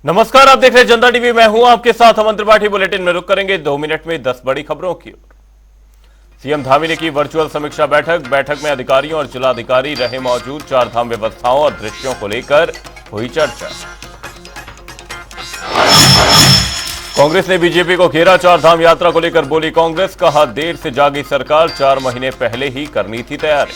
नमस्कार, आप देख रहे हैं जनता टीवी। मैं हूं आपके साथ अमन त्रिपाठी। बुलेटिन में रुक करेंगे 2 मिनट में 10 बड़ी खबरों की ओर। सीएम धामी ने की वर्चुअल समीक्षा बैठक में अधिकारियों और जिलाधिकारी रहे मौजूद। चारधाम व्यवस्थाओं और दृश्यों को लेकर हुई चर्चा। कांग्रेस ने बीजेपी को घेरा। चारधाम यात्रा को लेकर बोली कांग्रेस, कहा देर से जागी सरकार, 4 महीने पहले ही करनी थी तैयारी।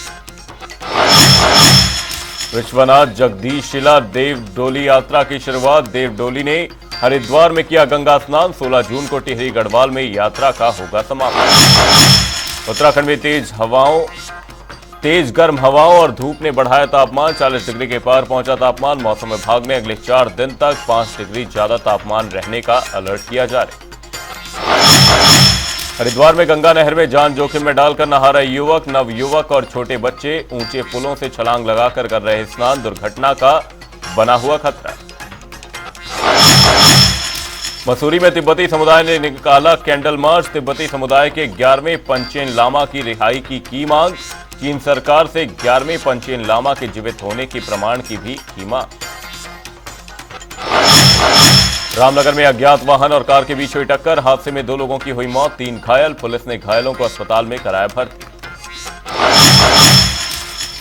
विश्वनाथ जगदीशिला देव डोली यात्रा की शुरुआत। देव डोली ने हरिद्वार में किया गंगा स्नान। 16 जून को टिहरी गढ़वाल में यात्रा का होगा समापन। उत्तराखंड में तेज गर्म हवाओं और धूप ने बढ़ाया तापमान। 40 डिग्री के पार पहुंचा तापमान। मौसम विभाग ने अगले 4 दिन तक 5 डिग्री ज्यादा तापमान रहने का अलर्ट किया जारी। हरिद्वार में गंगा नहर में जान जोखिम में डालकर नहा रहे युवक, नवयुवक और छोटे बच्चे ऊंचे पुलों से छलांग लगाकर कर रहे स्नान। दुर्घटना का बना हुआ खतरा। मसूरी में तिब्बती समुदाय ने निकाला कैंडल मार्च। तिब्बती समुदाय के 11वें पंचेन लामा की रिहाई की मांग। चीन सरकार से 11वें पंचेन लामा के जीवित होने के प्रमाण की भी की मांग। रामनगर में अज्ञात वाहन और कार के बीच हुई टक्कर। हादसे में 2 लोगों की हुई मौत, 3 घायल। पुलिस ने घायलों को अस्पताल में कराया भर्ती।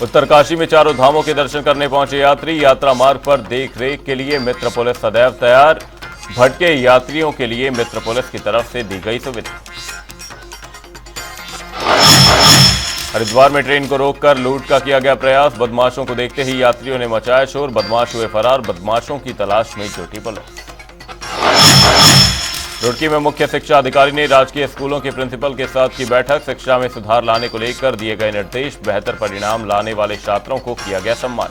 उत्तरकाशी में चारों धामों के दर्शन करने पहुंचे यात्री। यात्रा मार्ग पर देख रेख के लिए मित्र पुलिस सदैव तैयार। भटके यात्रियों के लिए मित्र पुलिस की तरफ से दी गई सुविधा। हरिद्वार में ट्रेन को रोककर लूट का किया गया प्रयास। बदमाशों को देखते ही यात्रियों ने मचाया शोर। बदमाश हुए फरार। बदमाशों की तलाश में जुटी पुलिस। रुड़की में मुख्य शिक्षा अधिकारी ने राजकीय स्कूलों के प्रिंसिपल के साथ की बैठक। शिक्षा में सुधार लाने को लेकर दिए गए निर्देश। बेहतर परिणाम लाने वाले छात्रों को किया गया सम्मान।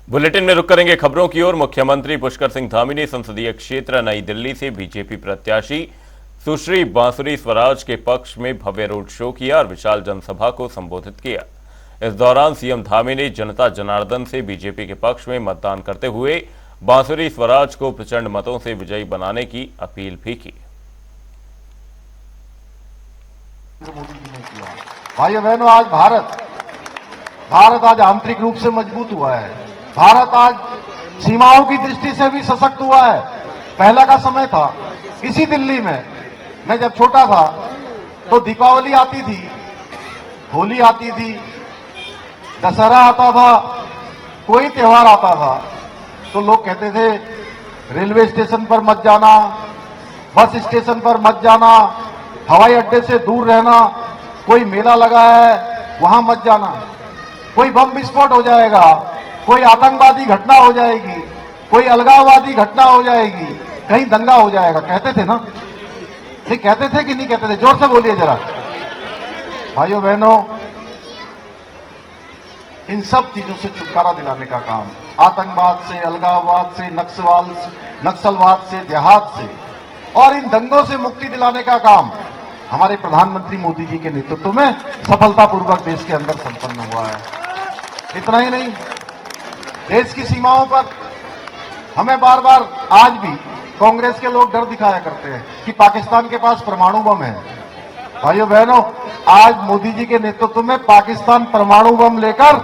बुलेटिन में रुक करेंगे खबरों की ओर। मुख्यमंत्री पुष्कर सिंह धामी ने संसदीय क्षेत्र नई दिल्ली से बीजेपी प्रत्याशी सुश्री बांसुरी स्वराज के पक्ष में भव्य रोड शो किया और विशाल जनसभा को संबोधित किया। इस दौरान सीएम धामी ने जनता जनार्दन से बीजेपी के पक्ष में मतदान करते हुए बांसुरी स्वराज को प्रचंड मतों से विजयी बनाने की अपील भी की। भाइयों बहनों, आज भारत आज आंतरिक रूप से मजबूत हुआ है। भारत आज सीमाओं की दृष्टि से भी सशक्त हुआ है। पहला का समय था, इसी दिल्ली में मैं जब छोटा था तो दीपावली आती थी, होली आती थी, दशहरा आता था, कोई त्योहार आता था तो लोग कहते थे रेलवे स्टेशन पर मत जाना, बस स्टेशन पर मत जाना, हवाई अड्डे से दूर रहना, कोई मेला लगा है वहां मत जाना, कोई बम विस्फोट हो जाएगा, कोई आतंकवादी घटना हो जाएगी, कोई अलगाववादी घटना हो जाएगी, कहीं दंगा हो जाएगा। कहते थे ना? ये कहते थे कि नहीं कहते थे? जोर से बोलिए जरा। भाइयों बहनों, इन सब चीजों से छुटकारा दिलाने का काम, आतंकवाद से, अलगाववाद से, नक्सलवाद से, देहात से और इन दंगों से मुक्ति दिलाने का काम हमारे प्रधानमंत्री मोदी जी के नेतृत्व में सफलतापूर्वक देश के अंदर संपन्न हुआ है। इतना ही नहीं, देश की सीमाओं पर हमें बार बार आज भी कांग्रेस के लोग डर दिखाया करते हैं कि पाकिस्तान के पास परमाणु बम है। भाइयों बहनों, आज मोदी जी के नेतृत्व में पाकिस्तान परमाणु बम लेकर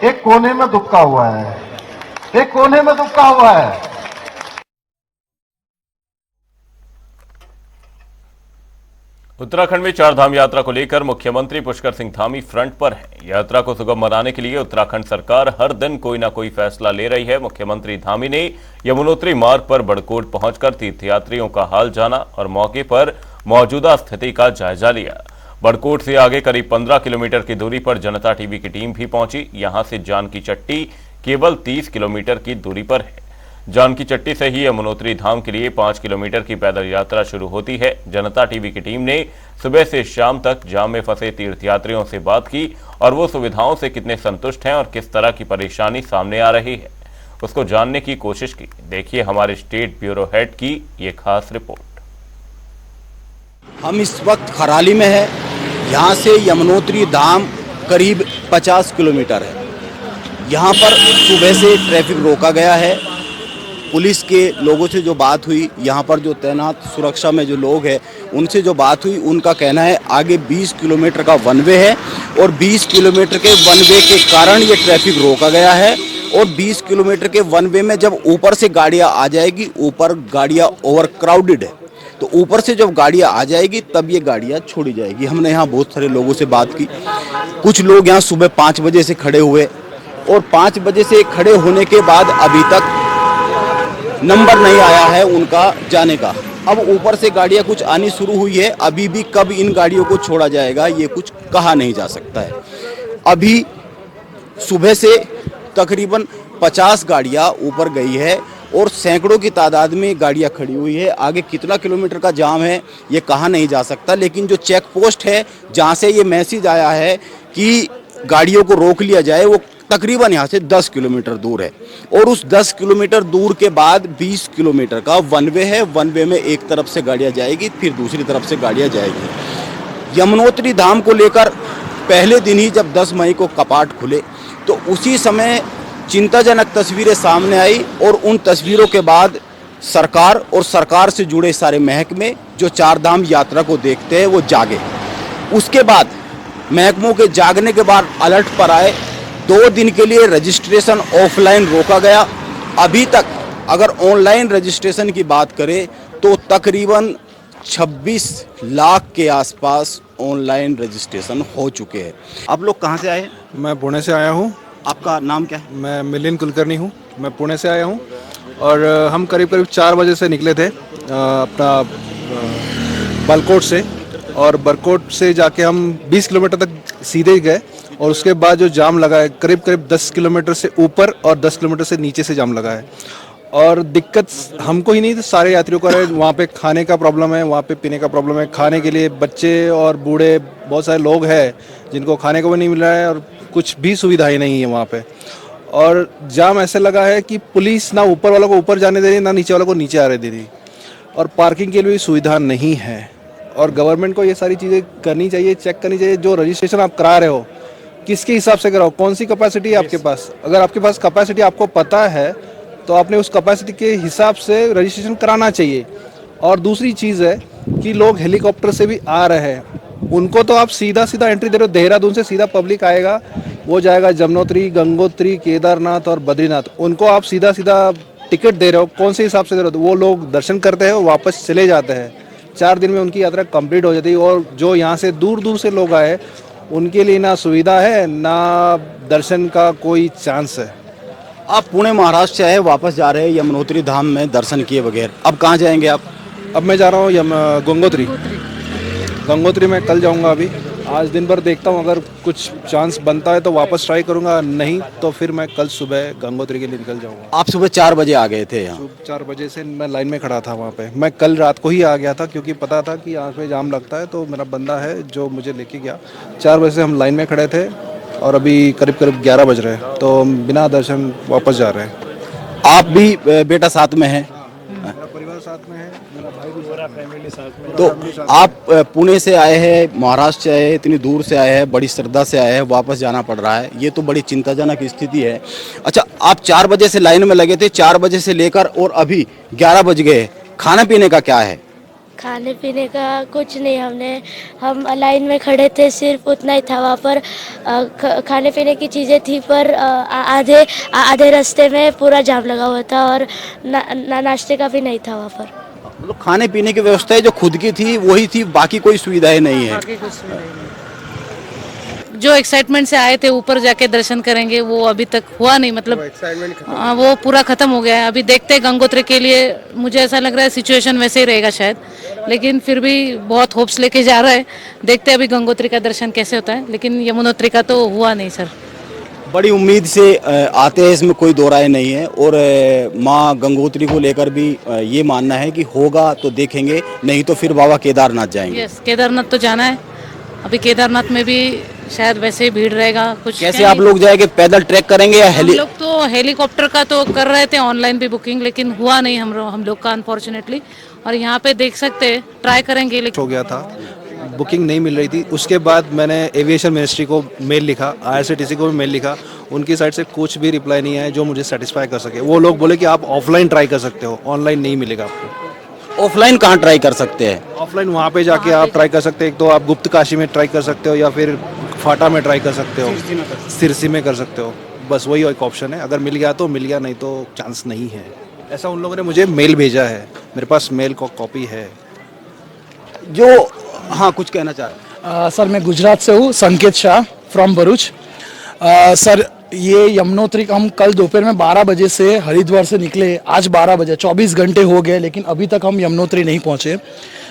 एक कोने में दुबका हुआ है, एक कोने में दुबका हुआ है। उत्तराखंड में चारधाम यात्रा को लेकर मुख्यमंत्री पुष्कर सिंह धामी फ्रंट पर हैं। यात्रा को सुगम बनाने के लिए उत्तराखंड सरकार हर दिन कोई ना कोई फैसला ले रही है। मुख्यमंत्री धामी ने यमुनोत्री मार्ग पर बड़कोट पहुंचकर तीर्थयात्रियों का हाल जाना और मौके पर मौजूदा स्थिति का जायजा लिया। बड़कोट से आगे करीब 15 किलोमीटर की दूरी पर जनता टीवी की टीम भी पहुंची। यहां से जानकी चट्टी केवल 30 किलोमीटर की दूरी पर है। जानकी चट्टी से ही यमुनोत्री धाम के लिए 5 किलोमीटर की पैदल यात्रा शुरू होती है। जनता टीवी की टीम ने सुबह से शाम तक जाम में फंसे तीर्थयात्रियों से बात की और वो सुविधाओं से कितने संतुष्ट हैं और किस तरह की परेशानी सामने आ रही है उसको जानने की कोशिश की। देखिए हमारे स्टेट ब्यूरो हेड की ये खास रिपोर्ट। हम इस वक्त खराली में है। यहाँ से यमुनोत्री धाम करीब 50 किलोमीटर है। यहाँ पर सुबह से ट्रैफिक रोका गया है। पुलिस के लोगों से जो बात हुई, यहाँ पर जो तैनात सुरक्षा में जो लोग हैं उनसे जो बात हुई, उनका कहना है आगे 20 किलोमीटर का वन वे है और 20 किलोमीटर के वन वे के कारण ये ट्रैफिक रोका गया है। और 20 किलोमीटर के वन वे में जब ऊपर से गाड़ियाँ आ जाएगी, ऊपर गाड़ियाँ ओवर क्राउडेड है, तो ऊपर से जब गाड़ियाँ आ जाएगी तब ये गाड़ियाँ छोड़ी जाएगी। हमने यहाँ बहुत सारे लोगों से बात की, कुछ लोग यहाँ सुबह 5 बजे से खड़े हुए और 5 बजे से खड़े होने के बाद अभी तक नंबर नहीं आया है उनका जाने का। अब ऊपर से गाड़ियाँ कुछ आनी शुरू हुई है, अभी भी कब इन गाड़ियों को छोड़ा जाएगा ये कुछ कहा नहीं जा सकता है। अभी सुबह से तकरीबन 50 गाड़ियाँ ऊपर गई है और सैकड़ों की तादाद में गाड़ियाँ खड़ी हुई है। आगे कितना किलोमीटर का जाम है ये कहा नहीं जा सकता, लेकिन जो चेक पोस्ट है जहाँ से ये मैसेज आया है कि गाड़ियों को रोक लिया जाए, वो तकरीबन यहाँ से 10 किलोमीटर दूर है। और उस 10 किलोमीटर दूर के बाद 20 किलोमीटर का वन वे है। वन वे में एक तरफ से गाड़ियाँ जाएगी, फिर दूसरी तरफ से गाड़ियाँ जाएगी। यमुनोत्री धाम को लेकर पहले दिन ही जब 10 मई को कपाट खुले तो उसी समय चिंताजनक तस्वीरें सामने आई और उन तस्वीरों के बाद सरकार और सरकार से जुड़े सारे महकमे जो चारधाम यात्रा को देखते हैं वो जागे। उसके बाद महकमों के जागने के बाद अलर्ट पर आए। 2 दिन के लिए रजिस्ट्रेशन ऑफलाइन रोका गया। अभी तक अगर ऑनलाइन रजिस्ट्रेशन की बात करें तो तकरीबन 26 लाख के आसपास ऑनलाइन रजिस्ट्रेशन हो चुके हैं। आप लोग कहाँ से आए? मैं पुणे से आया हूँ। आपका नाम क्या है? मैं मिलिंद कुलकर्णी हूँ। मैं पुणे से आया हूँ और हम करीब 4 बजे से निकले थे अपना बालकोट से, और बरकोट से जाके हम 20 किलोमीटर तक सीधे ही गए और उसके बाद जो जाम लगा है करीब 10 किलोमीटर से ऊपर और 10 किलोमीटर से नीचे से जाम लगा है। और दिक्कत हमको ही नहीं तो सारे यात्रियों को है। वहाँ पे खाने का प्रॉब्लम है, वहाँ पे पीने का प्रॉब्लम है। खाने के लिए बच्चे और बूढ़े बहुत सारे लोग हैं जिनको खाने को भी नहीं मिल रहा है और कुछ भी सुविधाएं नहीं है वहाँ पे। और जाम ऐसे लगा है कि पुलिस ना ऊपर वालों को ऊपर जाने दे रही, ना नीचे वालों को नीचे आने दे रही, और पार्किंग के लिए भी सुविधा नहीं है। और गवर्नमेंट को ये सारी चीज़ें करनी चाहिए, चेक करनी चाहिए। जो रजिस्ट्रेशन आप करा रहे हो किसके हिसाब से कराओ, कौन सी कैपेसिटी है आपके पास। अगर आपके पास कैपेसिटी आपको पता है तो आपने उस कैपेसिटी के हिसाब से रजिस्ट्रेशन कराना चाहिए। और दूसरी चीज़ है कि लोग हेलीकॉप्टर से भी आ रहे हैं, उनको तो आप सीधा एंट्री दे रहे हो। देहरादून से सीधा पब्लिक आएगा, वो जाएगा यमुनोत्री, गंगोत्री, केदारनाथ और बद्रीनाथ। उनको आप सीधा टिकट दे रहे हो, कौन से हिसाब से दे रहे हो? वो लोग दर्शन करते हैं, वापस चले जाते हैं। 4 दिन में उनकी यात्रा कंप्लीट हो जाती है। और जो यहाँ से दूर से लोग आए उनके लिए ना सुविधा है ना दर्शन का कोई चांस है। आप पुणे महाराष्ट्र से आए, वापस जा रहे हैं यमुनोत्री धाम में दर्शन किए बगैर। अब कहाँ जाएंगे आप? अब मैं जा रहा हूँ गंगोत्री में कल जाऊँगा। अभी आज दिन भर देखता हूँ, अगर कुछ चांस बनता है तो वापस ट्राई करूँगा, नहीं तो फिर मैं कल सुबह गंगोत्री के लिए निकल जाऊँगा। आप सुबह 4 बजे आ गए थे यहाँ? 4 बजे से मैं लाइन में खड़ा था वहाँ पे। मैं कल रात को ही आ गया था क्योंकि पता था कि यहाँ पे जाम लगता है, तो मेरा बंदा है जो मुझे लेके गया। 4 बजे से हम लाइन में खड़े थे और अभी करीब 11 बज रहे हैं, तो बिना दर्शन वापस जा रहे हैं। आप भी बेटा साथ में है? मेरा परिवार साथ में है, मेरा भाई भी पूरा फैमिली साथ में। तो आप पुणे से आए हैं, महाराष्ट्र से आए हैं, इतनी दूर से आए हैं, बड़ी श्रद्धा से आए हैं, वापस जाना पड़ रहा है, ये तो बड़ी चिंताजनक स्थिति है। अच्छा, आप 4 बजे से लाइन में लगे थे, 4 बजे से लेकर और अभी 11 बज गए, खाने पीने का क्या है? खाने पीने का कुछ नहीं, हम लाइन में खड़े थे, सिर्फ उतना ही था। वहाँ पर खाने पीने की चीज़ें थी, पर आधे रास्ते में पूरा जाम लगा हुआ था और नाश्ते का भी नहीं था वहाँ पर। मतलब खाने पीने की व्यवस्था जो खुद की थी वही थी, बाकी कोई सुविधाएं नहीं है? जो एक्साइटमेंट से आए थे ऊपर जाके दर्शन करेंगे वो अभी तक हुआ नहीं, मतलब वो पूरा खत्म हो गया है। अभी देखते हैं गंगोत्री के लिए, मुझे ऐसा लग रहा है सिचुएशन वैसे ही रहेगा शायद, लेकिन फिर भी बहुत होप्स लेके जा रहा है। देखते हैं अभी गंगोत्री का दर्शन कैसे होता है, लेकिन यमुनोत्री का तो हुआ नहीं सर। बड़ी उम्मीद से आते हैं, इसमें कोई दो राय नहीं है। और माँ गंगोत्री को लेकर भी ये मानना है कि होगा तो देखेंगे, नहीं तो फिर बाबा केदारनाथ जाएंगे। यस, केदारनाथ तो जाना है। अभी केदारनाथ में भी शायद वैसे ही भीड़ रहेगा कुछ। कैसे आप लोग जाएंगे? पैदल ट्रैक करेंगे या हम लोग तो हेलीकॉप्टर का तो कर रहे थे ऑनलाइन भी बुकिंग, लेकिन हुआ नहीं हम लोग का अनफॉर्चुनेटली। और यहाँ पे देख सकते हैं, ट्राई करेंगे लेकिन हो गया था, बुकिंग नहीं मिल रही थी। उसके बाद मैंने एविएशन मिनिस्ट्री को मेल लिखा, IRCTC को भी मेल लिखा, उनकी साइड से कुछ भी रिप्लाई नहीं आया जो मुझे सेटिस्फाई कर सके। वो लोग बोले कि आप ऑफलाइन ट्राई कर सकते हो, ऑनलाइन नहीं मिलेगा आपको। ऑफलाइन कहाँ ट्राई कर सकते हैं? ऑफलाइन वहाँ पे जाके आप ट्राई कर सकते हैं। एक तो आप गुप्त काशी में ट्राई कर सकते हो या फिर फाटा में ट्राई कर सकते हो, सिरसी में कर सकते हो। बस वही एक ऑप्शन है, अगर मिल गया तो मिल गया, नहीं तो चांस नहीं है। ऐसा उन लोगों ने मुझे मेल भेजा है, मेरे पास मेल को कॉपी है। जो हाँ कुछ कहना चाह रहे हैं? सर मैं गुजरात से हूँ, संकेत शाह फ्रॉम भरूच। सर ये यमुनोत्री हम कल दोपहर में 12 बजे से हरिद्वार से निकले, आज 12 बजे, 24 घंटे हो गए, लेकिन अभी तक हम यमुनोत्री नहीं पहुँचे।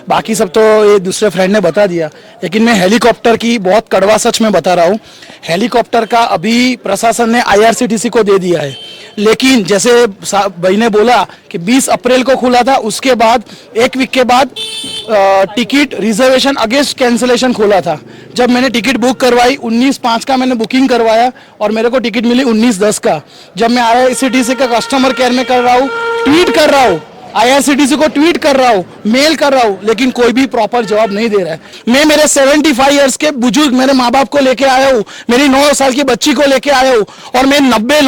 बाकी सब तो ये दूसरे फ्रेंड ने बता दिया, लेकिन मैं हेलीकॉप्टर की बहुत कड़वा सच में बता रहा हूँ। हेलीकॉप्टर का अभी प्रशासन ने IRCTC को दे दिया है, लेकिन जैसे भाई ने बोला कि 20 अप्रैल को खुला था, उसके बाद एक वीक के बाद टिकट रिजर्वेशन अगेंस्ट कैंसिलेशन खोला था। जब मैंने टिकट बुक करवाई 19/5 का मैंने बुकिंग करवाया और मेरे को टिकट मिली 19/10 का। जब मैं IRCTC का कस्टमर केयर में कर रहा हूँ, ट्वीट कर रहा हूँ, IRCTC को ट्वीट कर रहा हूँ, मेल कर रहा हूँ, लेकिन कोई भी प्रॉपर जवाब नहीं दे रहा है। मैं मेरे 75 इयर्स के बुजुर्ग मेरे माँ बाप को लेके आया हूँ, मेरी 9 साल की बच्ची को लेके आया हूँ, और मैं 90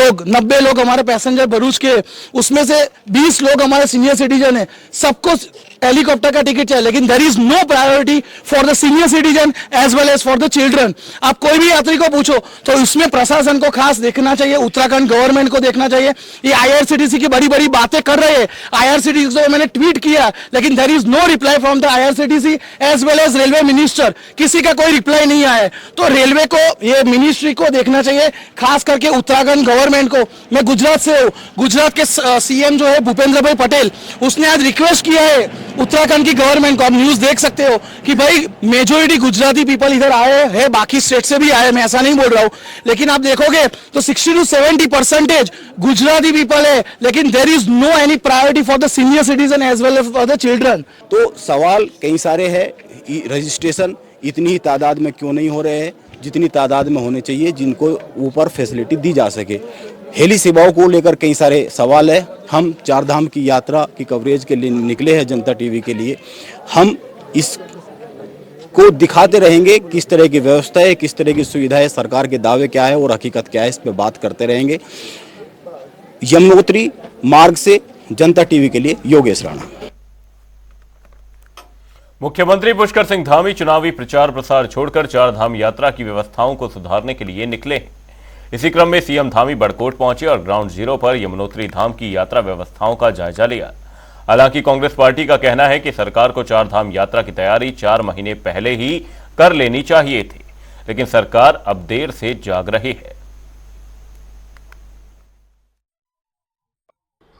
लोग हमारे पैसेंजर भरूच के, उसमें से 20 लोग हमारे सीनियर सिटीजन है। सबको हेलीकॉप्टर का टिकट चाहिए, लेकिन there is no priority for the senior citizen as well as for the children. आप कोई भी यात्री को पूछो तो इसमें प्रशासन को खास देखना चाहिए, उत्तराखंड गवर्नमेंट को देखना चाहिए। ये IRCTC की बड़ी बड़ी बातें कर रहे हैं। IRCTC को मैंने ट्वीट किया, लेकिन there is no reply from the IRCTC as well as railway minister. किसी का कोई रिप्लाई नहीं आया है। तो रेलवे को, ये मिनिस्ट्री को देखना चाहिए, खास करके उत्तराखंड गवर्नमेंट को। मैं गुजरात से हूँ, गुजरात के CM जो है भूपेंद्र भाई पटेल, उसने आज रिक्वेस्ट किया है उत्तराखंड की गवर्नमेंट को। आप न्यूज देख सकते हो कि भाई मेजोरिटी गुजराती पीपल इधर आए हैं, बाकी स्टेट से भी आए, मैं ऐसा नहीं बोल रहा हूं, लेकिन आप देखोगे तो 60 to 70% गुजराती पीपल है, लेकिन there is no any priority for the senior citizen as well as for the children. तो सवाल कई सारे हैं, रजिस्ट्रेशन इतनी ही तादाद में क्यों नहीं हो रहे हैं जितनी तादाद में होने चाहिए, जिनको ऊपर फैसिलिटी दी जा सके। हेली सेवाओं को लेकर कई सारे सवाल है। हम 4 धाम की यात्रा की कवरेज के लिए निकले हैं जनता टीवी के लिए। हम इस को दिखाते रहेंगे किस तरह की व्यवस्था है, किस तरह की सुविधा है, सरकार के दावे क्या है और हकीकत क्या है, इस पे बात करते रहेंगे। यमुनोत्री मार्ग से जनता टीवी के लिए योगेश राणा। मुख्यमंत्री पुष्कर सिंह धामी चुनावी प्रचार प्रसार छोड़कर 4 धाम यात्रा की व्यवस्थाओं को सुधारने के लिए निकले हैं। इसी क्रम में CM धामी बड़कोट पहुंचे और ग्राउंड जीरो पर यमुनोत्री धाम की यात्रा व्यवस्थाओं का जायजा लिया। हालांकि कांग्रेस पार्टी का कहना है कि सरकार को 4 धाम यात्रा की तैयारी 4 महीने पहले ही कर लेनी चाहिए थी, लेकिन सरकार अब देर से जाग रही है।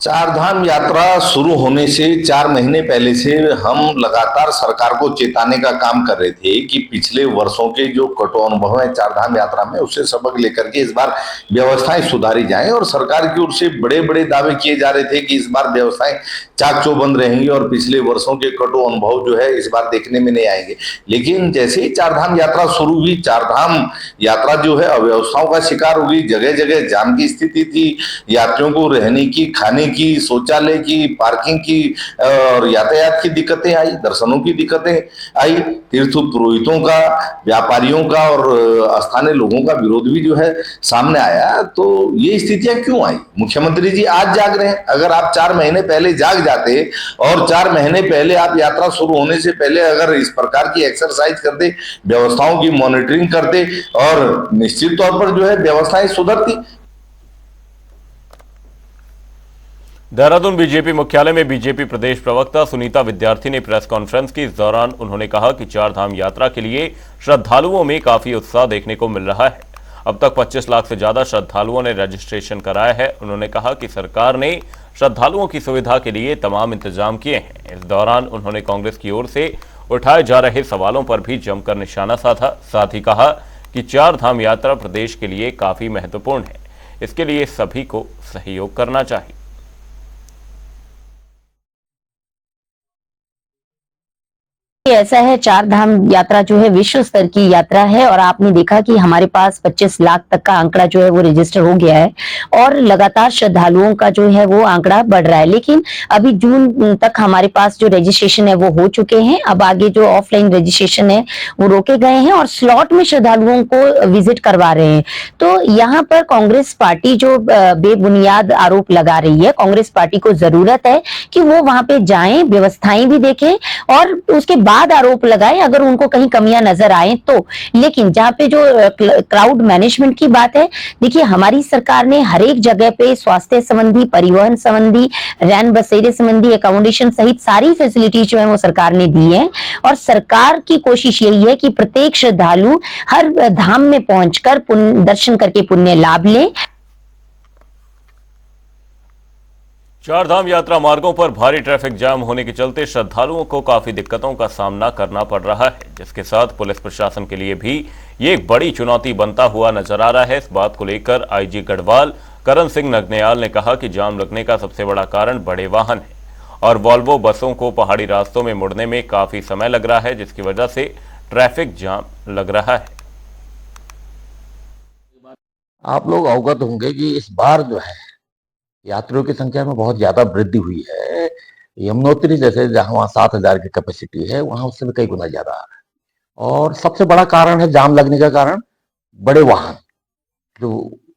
4 धाम यात्रा शुरू होने से 4 महीने पहले से हम लगातार सरकार को चेताने का काम कर रहे थे कि पिछले वर्षों के जो कटु अनुभव है 4 धाम यात्रा में, उससे सबक लेकर के इस बार व्यवस्थाएं सुधारी जाएं। और सरकार की ओर से बड़े बड़े दावे किए जा रहे थे कि इस बार व्यवस्थाएं चाक चौबंद रहेंगी और पिछले वर्षों के कटु अनुभव जो है इस बार देखने में नहीं आएंगे। लेकिन जैसे ही 4 धाम यात्रा शुरू हुई, 4 धाम यात्रा जो है अव्यवस्थाओं का शिकार हुई। जगह जगह जाम की स्थिति थी, यात्रियों को रहने की, खाने की, शौचालय की, पार्किंग की और यातायात की दिक्कतें आई, दर्शनों की दिक्कतें आई। तीर्थ पुरोहितों का, व्यापारियों का और स्थानीय लोगों का विरोध भी जो है सामने आया। तो ये स्थितियां क्यों आई? मुख्यमंत्री जी आज जाग रहे हैं। अगर आप 4 महीने पहले जाग जाते और 4 महीने पहले आप यात्रा शुरू होने से पहले अगर इस प्रकार की एक्सरसाइज करते, व्यवस्थाओं की मॉनिटरिंग करते, और निश्चित तौर पर जो है व्यवस्थाएं सुधरती। देहरादून बीजेपी मुख्यालय में बीजेपी प्रदेश प्रवक्ता सुनीता विद्यार्थी ने प्रेस कॉन्फ्रेंस की। इस दौरान उन्होंने कहा कि 4 धाम यात्रा के लिए श्रद्धालुओं में काफी उत्साह देखने को मिल रहा है। अब तक 25 लाख से ज्यादा श्रद्धालुओं ने रजिस्ट्रेशन कराया है। उन्होंने कहा कि सरकार ने श्रद्धालुओं की सुविधा के लिए तमाम इंतजाम किए हैं। इस दौरान उन्होंने कांग्रेस की ओर से उठाए जा रहे सवालों पर भी जमकर निशाना साधा। साथ ही कहा कि 4 धाम यात्रा प्रदेश के लिए काफी महत्वपूर्ण है, इसके लिए सभी को सहयोग करना चाहिए। ऐसा है, चार धाम यात्रा जो है विश्व स्तर की यात्रा है और आपने देखा कि हमारे पास 25 लाख तक का आंकड़ा जो है वो रजिस्टर हो गया है और लगातार श्रद्धालुओं का जो है वो आंकड़ा बढ़ रहा है। लेकिन अभी जून तक हमारे पास जो रजिस्ट्रेशन है वो हो चुके हैं। अब आगे जो ऑफलाइन रजिस्ट्रेशन है वो रोके गए हैं और स्लॉट में श्रद्धालुओं को विजिट करवा रहे हैं। तो यहाँ पर कांग्रेस पार्टी जो बेबुनियाद आरोप लगा रही है, कांग्रेस पार्टी को जरूरत है कि वो वहां पे जाएं, व्यवस्थाएं भी देखें और उसके बाद आरोप लगाए अगर उनको कहीं कमियां नजर आए तो। लेकिन जहां पे जो क्राउड मैनेजमेंट की बात है, देखिए हमारी सरकार ने हर एक जगह पे स्वास्थ्य संबंधी, परिवहन संबंधी, रैन बसेरे संबंधी, एकोमोडेशन सहित सारी फैसिलिटीज जो है वो सरकार ने दी है और सरकार की कोशिश यही है कि प्रत्येक श्रद्धालु हर धाम में पहुंचकर दर्शन करके पुण्य लाभ ले। चार धाम यात्रा मार्गों पर भारी ट्रैफिक जाम होने के चलते श्रद्धालुओं को काफी दिक्कतों का सामना करना पड़ रहा है, जिसके साथ पुलिस प्रशासन के लिए भी ये एक बड़ी चुनौती बनता हुआ नजर आ रहा है। इस बात को लेकर आईजी गढ़वाल करण सिंह नगनियाल ने कहा कि जाम लगने का सबसे बड़ा कारण बड़े वाहन है और वॉल्वो बसों को पहाड़ी रास्तों में मुड़ने में काफी समय लग रहा है, जिसकी वजह से ट्रैफिक जाम लग रहा है। आप लोग अवगत होंगे कि इस बार जो है यात्रियों की संख्या में बहुत ज्यादा वृद्धि हुई है। यमुनोत्री जैसे जहां वहां 7,000 की कैपेसिटी है, वहां उससे भी कई गुना ज्यादा आ रहा है और सबसे बड़ा कारण है जाम लगने का कारण बड़े वाहन जो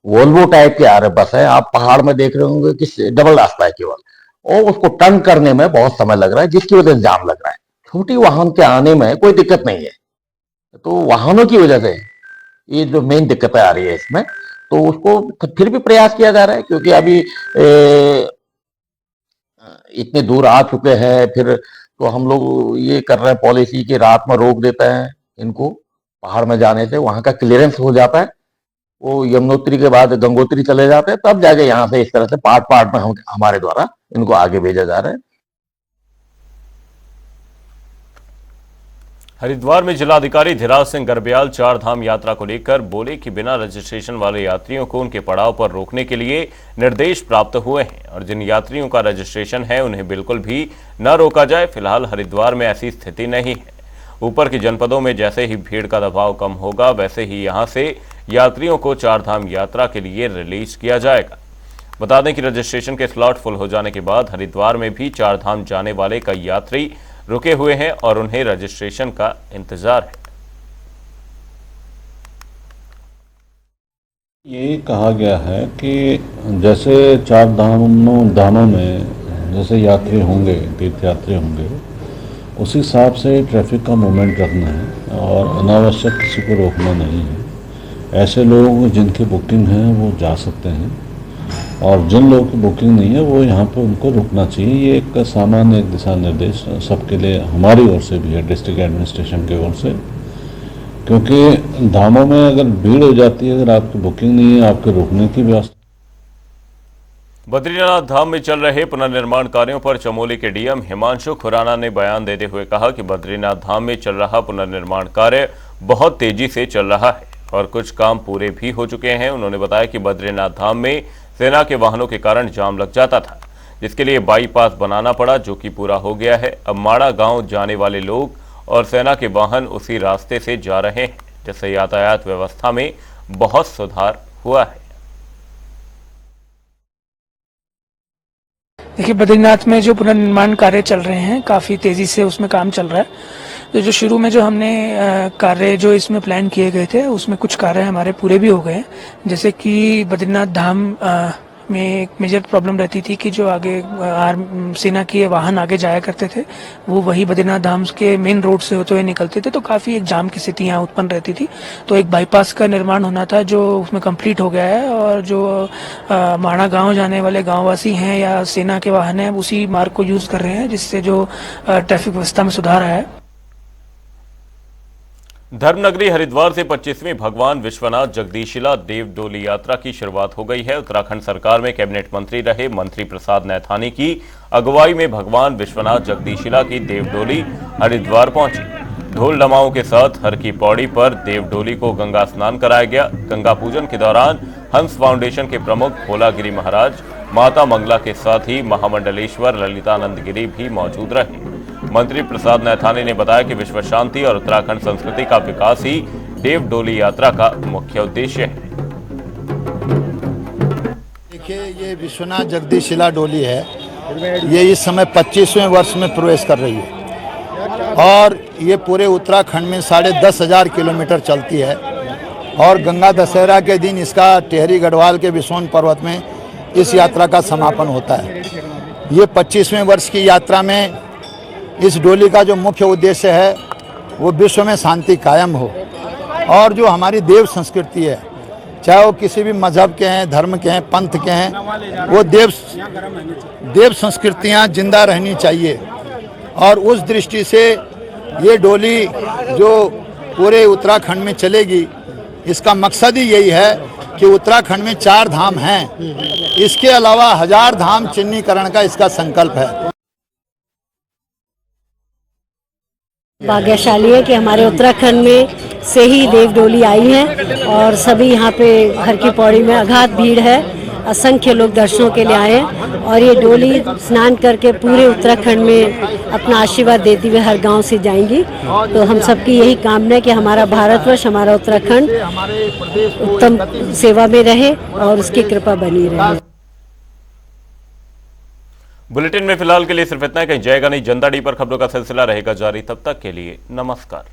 वोल्वो टाइप के आ रहे बस है। आप पहाड़ में देख रहे होंगे कि डबल रास्ता है केवल और उसको टर्न करने में बहुत समय लग रहा है, जिसकी वजह से जाम लग रहा है। छोटी वाहन के आने में कोई दिक्कत नहीं है, तो वाहनों की वजह से ये जो मेन दिक्कतें आ रही है इसमें, तो उसको फिर भी प्रयास किया जा रहा है क्योंकि अभी इतने दूर आ चुके हैं। फिर तो हम लोग ये कर रहे हैं पॉलिसी की रात में रोक देते हैं इनको पहाड़ में जाने से, वहां का क्लियरेंस हो जाता है, वो यमुनोत्री के बाद गंगोत्री चले जाते हैं, तब जाके यहाँ से इस तरह से पार्ट पार्ट में हमारे द्वारा इनको आगे भेजा जा रहा है। हरिद्वार में जिलाधिकारी धीराज सिंह गर्ब्याल चार धाम यात्रा को लेकर बोले कि बिना रजिस्ट्रेशन वाले यात्रियों को उनके पड़ाव पर रोकने के लिए निर्देश प्राप्त हुए हैं और जिन यात्रियों का रजिस्ट्रेशन है उन्हें बिल्कुल भी न रोका जाए। फिलहाल हरिद्वार में ऐसी स्थिति नहीं है। ऊपर के जनपदों में जैसे ही भीड़ का दबाव कम होगा वैसे ही यहां से यात्रियों को चार धाम यात्रा के लिए रिलीज किया जाएगा। बता दें कि रजिस्ट्रेशन के स्लॉट फुल हो जाने के बाद हरिद्वार में भी चार धाम जाने वाले कई यात्री रुके हुए हैं और उन्हें रजिस्ट्रेशन का इंतजार है। ये कहा गया है कि जैसे चार धामों में जैसे यात्री होंगे, तीर्थ यात्री होंगे, उसी हिसाब से ट्रैफिक का मूवमेंट रखना है और अनावश्यक किसी को रोकना नहीं है। ऐसे लोग जिनकी बुकिंग है वो जा सकते हैं और जिन लोगों की बुकिंग नहीं है वो यहाँ पे उनको रुकना चाहिए। ये एक सामान्य दिशा निर्देश सबके लिए हमारी ओर से भी है, डिस्ट्रिक्ट एडमिनिस्ट्रेशन की ओर से, क्योंकि धामों में अगर भीड़ हो जाती है, अगर आपकी बुकिंग नहीं है, आपके रुकने की व्यवस्था। बद्रीनाथ धाम में चल रहे पुनर्निर्माण कार्यों पर चमोली के डीएम हिमांशु खुराना ने बयान देते हुए कहा कि बद्रीनाथ धाम में चल रहा पुनर्निर्माण कार्य बहुत तेजी से चल रहा है और कुछ काम पूरे भी हो चुके हैं। उन्होंने बताया कि बद्रीनाथ धाम में सेना के वाहनों के कारण जाम लग जाता था, जिसके लिए बाईपास बनाना पड़ा, जो कि पूरा हो गया है। अब माड़ा गांव जाने वाले लोग और सेना के वाहन उसी रास्ते से जा रहे हैं, जिससे यातायात व्यवस्था में बहुत सुधार हुआ है। देखिए, बद्रीनाथ में जो पुनर्निर्माण कार्य चल रहे हैं काफ़ी तेज़ी से उसमें काम चल रहा है। तो जो शुरू में जो हमने कार्य जो इसमें प्लान किए गए थे उसमें कुछ कार्य हमारे पूरे भी हो गए हैं। जैसे कि बद्रीनाथ धाम में एक मेजर प्रॉब्लम रहती थी कि जो आगे सेना के वाहन आगे जाया करते थे वो वही बद्रीनाथ धाम के मेन रोड से होते हुए निकलते थे, तो काफ़ी एक जाम की स्थिति यहाँ उत्पन्न रहती थी। तो एक बाईपास का निर्माण होना था जो उसमें कंप्लीट हो गया है और जो माणा गांव जाने वाले गांववासी हैं या सेना के वाहन हैं उसी मार्ग को यूज़ कर रहे हैं, जिससे जो ट्रैफिक व्यवस्था में सुधार आया है। धर्मनगरी हरिद्वार से 25वीं भगवान विश्वनाथ जगदीशिला देव डोली यात्रा की शुरुआत हो गई है। उत्तराखंड सरकार में कैबिनेट मंत्री रहे मंत्री प्रसाद नैथानी की अगुवाई में भगवान विश्वनाथ जगदीशिला की देव डोली हरिद्वार पहुंची। ढोल डमाओं के साथ हर की पौड़ी पर देव डोली को गंगा स्नान कराया गया। गंगा पूजन के दौरान हंस फाउंडेशन के प्रमुख भोलागिरी महाराज, माता मंगला के साथ ही महामंडलेश्वर ललितानंद गिरी भी मौजूद रहे। मंत्री प्रसाद नैथानी ने बताया कि विश्व शांति और उत्तराखंड संस्कृति का विकास ही देव डोली यात्रा का मुख्य उद्देश्य है। देखिए, ये विश्वनाथ जगदीशिला डोली है, ये इस समय 25वें वर्ष में प्रवेश कर रही है और ये पूरे उत्तराखंड में 10,500 किलोमीटर चलती है और गंगा दशहरा के दिन इसका टिहरी गढ़वाल के विसोन पर्वत में इस यात्रा का समापन होता है। ये 25वें वर्ष की यात्रा में इस डोली का जो मुख्य उद्देश्य है वो विश्व में शांति कायम हो और जो हमारी देव संस्कृति है, चाहे वो किसी भी मजहब के हैं, धर्म के हैं, पंथ के हैं, वो देव संस्कृतियां जिंदा रहनी चाहिए। और उस दृष्टि से ये डोली जो पूरे उत्तराखंड में चलेगी, इसका मकसद ही यही है कि उत्तराखंड में 4 धाम हैं, इसके अलावा 1000 धाम चिन्हीकरण का इसका संकल्प है। भाग्यशाली है कि हमारे उत्तराखंड में से ही देव डोली आई है और सभी यहाँ पे घर की पौड़ी में अगाध भीड़ है, असंख्य लोग दर्शनों के लिए आए हैं और ये डोली स्नान करके पूरे उत्तराखंड में अपना आशीर्वाद देती हुए हर गांव से जाएंगी। तो हम सबकी यही कामना है कि हमारा भारतवर्ष, हमारा उत्तराखंड उत्तम सेवा में रहे और उसकी कृपा बनी रहे। बुलेटिन में फिलहाल के लिए सिर्फ इतना है। कहीं जाएगा नहीं, जनता डी पर खबरों का सिलसिला रहेगा जारी। तब तक के लिए नमस्कार।